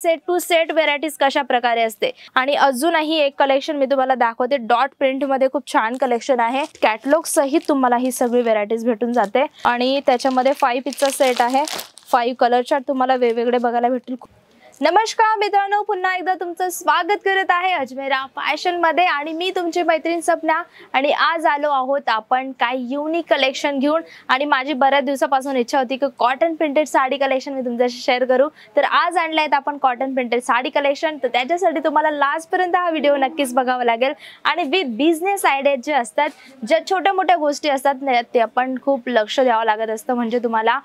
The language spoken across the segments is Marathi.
सेट टू सेट व्हेरायटीज कशा प्रकारे असते। आणि अजूनही एक कलेक्शन मी तुम्हाला दाखवते। डॉट प्रिंट मध्ये खूप छान कलेक्शन आहे। कॅटलॉग सहित तुम्हाला ही सगळी व्हेरायटीज भेटून जाते आणि त्याच्यामध्ये 5 पीसचा सेट आहे। 5 कलर चार्ट तुम्हाला वेगवेगळे बघायला भेटतील। नमस्कार मित्रांनो, पुन्हा एकदा तुमचं स्वागत करत आहे अजमेरा फॅशन मध्ये आणि मी तुमची मैत्रीण सपना। आणि आज आलो आहोत आपण काय युनिक कलेक्शन घेऊन। आणि माझी बऱ्याच दिवसापासून इच्छा होती की कॉटन प्रिंटेड साडी कलेक्शन मी तुमच्याशी शेअर करू। तर आज आणलाय आपण कॉटन प्रिंटेड साडी कलेक्शन। तर त्याच्यासाठी तुम्हाला लास्ट पर्यंत हा व्हिडिओ नक्कीच बघावा लागेल। आणि विथ बिझनेस आयडिया जे असतात, ज्या छोट्या मोठ्या गोष्टी असतात ते आपण खूप लक्ष द्यावं लागत असतं। म्हणजे तुम्हाला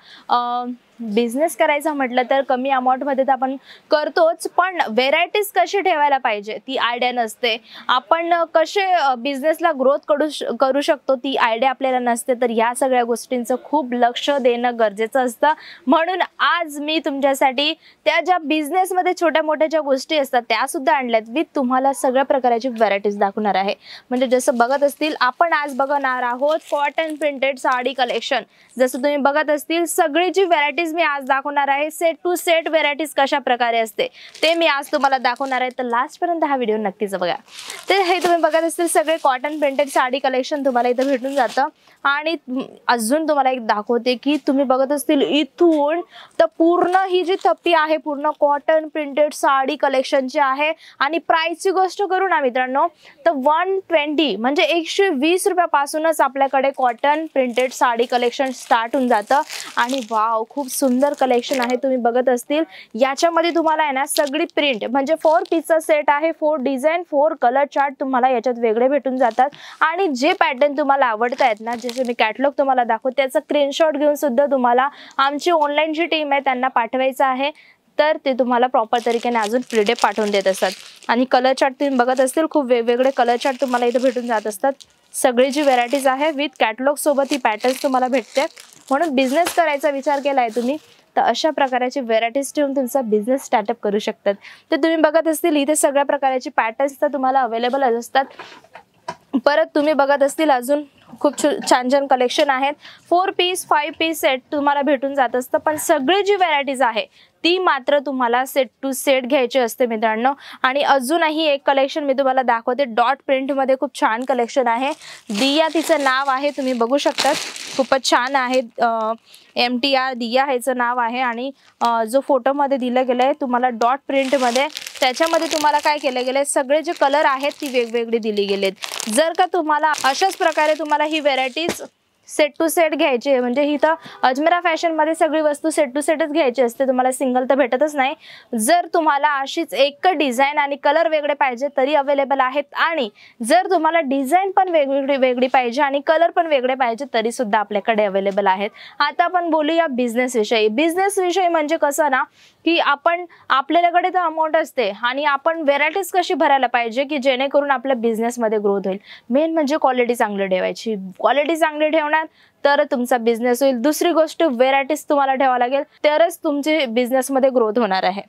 बिझनेस करायचा म्हटलं तर कमी अमाउंट मध्ये तर आपण करतोच, पण व्हेरायटीज कशी ठेवायला पाहिजे ती आयडिया नसते। आपण कसे बिझनेसला ग्रोथ करू शकतो ती आयडिया आपल्याला नसते। तर या सगळ्या गोष्टींचं खूप लक्ष देणं गरजेचं असतं। म्हणून आज मी तुमच्यासाठी त्या ज्या बिझनेस मध्ये छोट्या मोठ्या ज्या गोष्टी असतात त्या सुद्धा आणल्यात। विथ तुम्हाला सगळ्या प्रकारची व्हेरायटीज दाखवणार आहे। म्हणजे जसं बघत असतील आपण आज बघणार आहोत कॉटन प्रिंटेड साडी कलेक्शन। जसं तुम्ही बघत असतील सगळी जी व्हेरायटीज मी आज दाखवणार आहे, सेट टू सेट व्हेरायटीज कशा प्रकारे असते ते मी आज तुम्हाला दाखवणार आहे। तर लास्ट पर्यंत हा व्हिडिओ नक्कीच बघा। तर हे तुम्ही बघत असतील सगळे कॉटन प्रिंटेड साडी कलेक्शन तुम्हाला इथे भेटून जातं। आणि अजून तुम्हाला एक दाखवते की तुम्ही बघत असतील इथून तर पूर्ण ही जी थप्पी आहे पूर्ण कॉटन प्रिंटेड साडी कलेक्शनची आहे। आणि प्राइसची गोष्ट करू ना मित्रांनो तर 120 म्हणजे 120 रुपयापासूनच आपल्याकडे cotton printed sari collection start होऊन जातं। आणि वाव, खूप सुंदर कलेक्शन आहे। तुम्ही बघत असतील याच्यामध्ये तुम्हाला आहे ना सगळी प्रिंट म्हणजे 4 पीसचा सेट आहे। 4 डिझाइन 4 कलर चार्ट तुम्हाला याच्यात वेगळे भेटून जातात। आणि जे पॅटर्न तुम्हाला आवडतायत ना, जसे मी कॅटलॉग तुम्हाला दाखवते त्याचा स्क्रीनशॉट घेऊन सुद्धा तुम्हाला आमची ऑनलाईन जी टीम आहे त्यांना पाठवायचं आहे। तर ते तुम्हाला प्रॉपर तरीकेने अजून पीडीएफ पाठवून देत असतात। आणि कलर चार्ट तुम्ही बघत असतील खूप वेगवेगळे कलर चार्ट तुम्हाला इथे भेटून जात असतात। सगळी जी व्हेरायटीज आहे विथ कॅटलॉग सोबत ही पॅटर्न्स तुम्हाला भेटते। म्हणून बिझनेस करायचा विचार केलाय तुम्ही तर अशा प्रकारची व्हेरायटीज ठेवून तुमचा बिझनेस स्टार्टअप करू शकतात। तर तुम्ही बघत असतील इथे सगळ्या प्रकारची पॅटर्न्स तर तुम्हाला अवेलेबल असतात। परत तुम्ही बघत असतील अजून खूप छान छान कलेक्शन आहेत। 4 पीस 5 पीस सेट तुम्हाला भेटून जात असतं। पण सगळी जी व्हेरायटीज आहे ती मात्र तुम्हाला सेट टू सेट घ्यायची असते मित्रांनो। आणि अजूनही एक कलेक्शन मी तुम्हाला दाखवते। डॉट प्रिंट मध्ये खूप छान कलेक्शन आहे। दिया तिचं नाव आहे, तुम्ही बघू शकता खूपच छान आहे। MTR दिया ह्याचं नाव आहे। आणि जो फोटो मध्ये दिलं गेलंय तुम्हाला डॉट प्रिंट मध्ये त्याच्यामध्ये तुम्हाला काय केलं गेलंय सगळे जे कलर आहेत ती वेगवेगळे दिली गेलेत। जर का तुम्हाला अशाच प्रकारे तुम्हाला ही व्हेरायटीज सेट टू सेट घ्यायची आहे म्हणजे ही तर अजमेरा फॅशन मध्ये सगळी वस्तू सेट टू सेटच घ्यायची असते, तुम्हाला सिंगल तर भेटतच नाही। जर तुम्हाला अशीच एक डिझाइन आणि कलर वेगळे पाहिजे तरी अवेलेबल आहेत। आणि जर तुम्हाला डिझाइन पण वेगळी पाहिजे आणि कलर पण वेगळे पाहिजे तरी सुद्धा आपल्याकडे अवेलेबल आहेत। आता आपण बोलूया बिझनेस विषयी। बिझनेस विषयी म्हणजे कसं ना की आपल्याकडे तर अमाऊंट असते आणि आपण व्हेरायटीज कशी भरायला पाहिजे की जेणेकरून आपल्या बिझनेस मध्ये ग्रोथ होईल। मेन म्हणजे क्वालिटी चांगली ठेवायची। क्वालिटी चांगली ठेवणार तर तुमचा बिझनेस होईल। दुसरी गोष्ट व्हेरायटीज तुम्हाला ठेवावं लागेल तरच तुमची बिझनेस मध्ये ग्रोथ होणार आहे।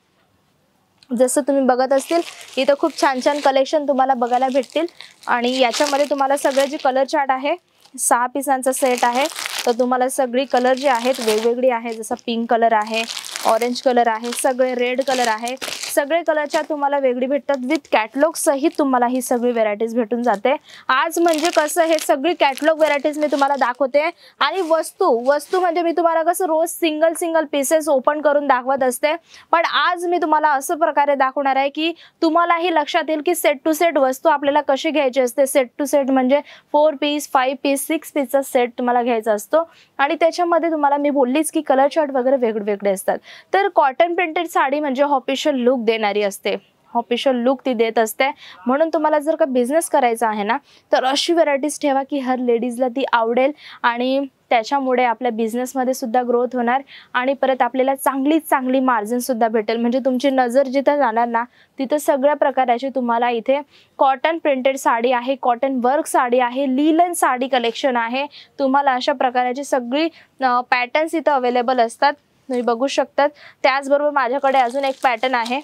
जसं तुम्ही बघत असतील इथं खूप छान छान कलेक्शन तुम्हाला बघायला भेटतील। आणि याच्यामध्ये तुम्हाला सगळे जे कलर चार्ट आहे 6 पीसांचा सेट आहे। तर तुम्हाला सगळी कलर जे आहेत वेगवेगळी आहे। जसं पिंक कलर आहे, ऑरेंज कलर आहे, सगळे रेड कलर आहे, सगळे कलरच्या तुम्हाला वेगळी भेटतात। विथ कॅटलॉग सहित तुम्हाला ही सगळी व्हेरायटीज भेटून जाते। आज म्हणजे कसं हे सगळी कॅटलॉग व्हेरायटीज मी तुम्हाला दाखवते। आणि वस्तू म्हणजे मी तुम्हाला कसं रोज सिंगल पीसेस ओपन करून दाखवत असते, पण आज मी तुम्हाला असं प्रकारे दाखवणार आहे की तुम्हालाही लक्षात येईल की सेट टू सेट वस्तू आपल्याला कशी घ्यायची असते। सेट टू सेट म्हणजे 4 पीस 5 पीस 6 पीसचा सेट तुम्हाला घ्यायचा असतो। आणि त्याच्यामध्ये तुम्हाला मी बोललीच की कलर चार्ट वगैरे वेगवेगळे असतात। तर कॉटन प्रिंटेड साडी म्हणजे ऑफिशियल लुक देणारी असते, ऑफिशियल लुक ती देत असते। म्हणून तुम्हाला जर का बिझनेस करायचा आहे ना तर अशी व्हेरायटीज ठेवा की हर लेडीजला ती आवडेल। आणि त्याच्यामुळे आपल्या बिझनेसमध्ये सुद्धा ग्रोथ होणार आणि परत आपल्याला चांगली मार्जिन सुद्धा भेटेल। म्हणजे तुमची नजर जिथं जाणार ना तिथं सगळ्या प्रकारची तुम्हाला इथे कॉटन प्रिंटेड साडी आहे, कॉटन वर्क साडी आहे, लिलन साडी कलेक्शन आहे। तुम्हाला अशा प्रकारची सगळी पॅटर्न्स इथं अवेलेबल असतात, तुम्ही बघू शकतात। त्याचबरोबर माझ्याकडे अजून एक पॅटर्न आहे,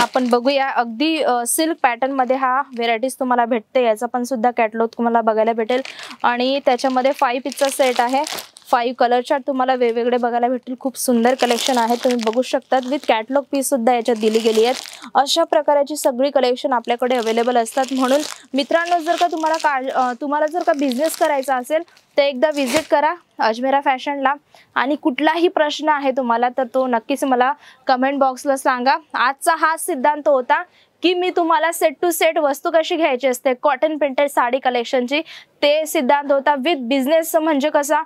आपण बघूया। अगदी सिल्क पॅटर्न मध्ये हा व्हेरायटीज तुम्हाला भेटते। याचा पण सुद्धा कॅटलॉग तुम्हाला बघायला भेटेल। आणि त्याच्यामध्ये 5 पीसचा सेट आहे। 5 कलर चार्ट तुम्हाला वेगवेगळे बघायला भेटतील. खूप सुंदर कलेक्शन आहे, तुम्ही बघू शकतात. विथ कॅटलॉग पीस सुद्धा याच्यात दिली गेली आहेत. अशा प्रकारची सगळी कलेक्शन आपल्याकडे अवेलेबल असतात. म्हणून मित्रांनो, जर का तुम्हाला जर का बिझनेस करायचा असेल तर एकदा व्हिजिट करा अजमेरा फॅशनला. आणि कुठलाही प्रश्न आहे तुम्हाला तर तो नक्कीच मला कमेंट बॉक्सला सांगा. आजचा हा सिद्धांत होता की मी तुम्हाला सेट टू सेट वस्तू कशी घ्यायची असते कॉटन प्रिंटेड साडी कलेक्शनची, ते सिद्धांत होता. विथ बिझनेस म्हणजे कसा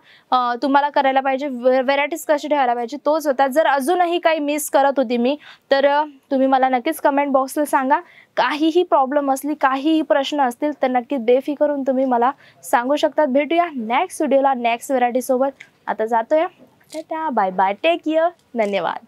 तुम्हाला करायला पाहिजे, व्हेरायटीज कशी ठेवायला पाहिजे, तोच होता. जर अजूनही काही मिस करत होती मी तर तुम्ही मला नक्कीच कमेंट बॉक्सला सांगा. काहीही प्रॉब्लेम असली, काहीही प्रश्न असतील तर नक्की बेफिकरून तुम्ही मला सांगू शकतात. भेटूया नेक्स्ट व्हिडिओला नेक्स्ट व्हेरायटी सोबत. आता जातोय, tata, bye bye, take care, धन्यवाद.